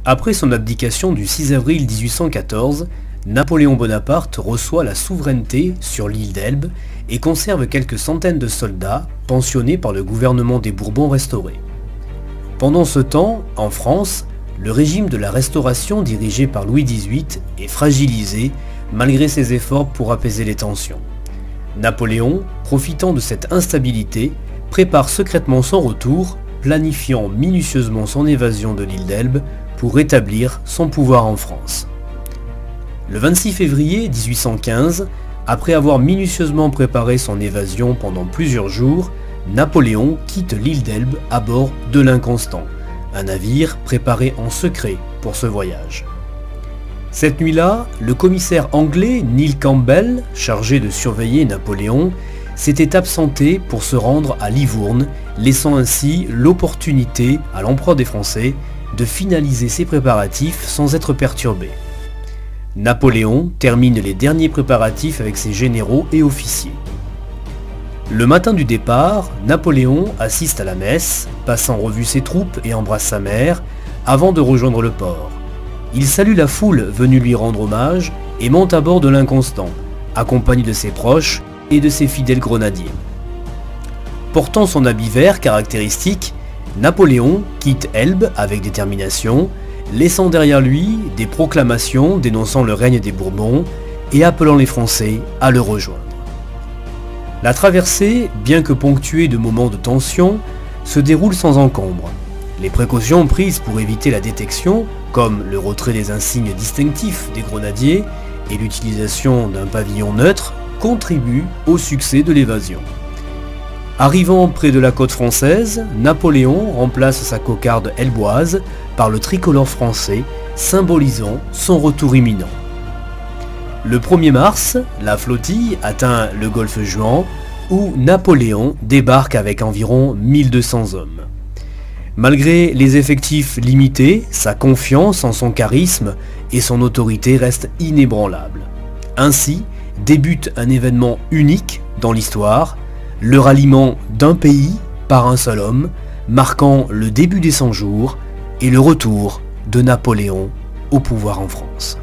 Après son abdication du 6 avril 1814, Napoléon Bonaparte reçoit la souveraineté sur l'île d'Elbe et conserve quelques centaines de soldats pensionnés par le gouvernement des Bourbons restaurés. Pendant ce temps, en France, le régime de la Restauration dirigé par Louis XVIII est fragilisé malgré ses efforts pour apaiser les tensions. Napoléon, profitant de cette instabilité, prépare secrètement son retour, planifiant minutieusement son évasion de l'île d'Elbe pour rétablir son pouvoir en France. Le 26 février 1815, après avoir minutieusement préparé son évasion pendant plusieurs jours, Napoléon quitte l'île d'Elbe à bord de l'Inconstant, un navire préparé en secret pour ce voyage. Cette nuit-là, le commissaire anglais Neil Campbell, chargé de surveiller Napoléon, s'était absenté pour se rendre à Livourne, laissant ainsi l'opportunité à l'empereur des Français de finaliser ses préparatifs sans être perturbé. Napoléon termine les derniers préparatifs avec ses généraux et officiers. Le matin du départ, Napoléon assiste à la messe, passe en revue ses troupes et embrasse sa mère, avant de rejoindre le port. Il salue la foule venue lui rendre hommage et monte à bord de l'Inconstant, accompagné de ses proches et de ses fidèles grenadiers. Portant son habit vert caractéristique, Napoléon quitte Elbe avec détermination, laissant derrière lui des proclamations dénonçant le règne des Bourbons et appelant les Français à le rejoindre. La traversée, bien que ponctuée de moments de tension, se déroule sans encombre. Les précautions prises pour éviter la détection, comme le retrait des insignes distinctifs des grenadiers et l'utilisation d'un pavillon neutre, contribuent au succès de l'évasion. Arrivant près de la côte française, Napoléon remplace sa cocarde elboise par le tricolore français, symbolisant son retour imminent. Le 1er mars, la flottille atteint le golfe Juan, où Napoléon débarque avec environ 1200 hommes. Malgré les effectifs limités, sa confiance en son charisme et son autorité reste inébranlable. Ainsi débute un événement unique dans l'histoire, le ralliement d'un pays par un seul homme, marquant le début des 100 jours et le retour de Napoléon au pouvoir en France.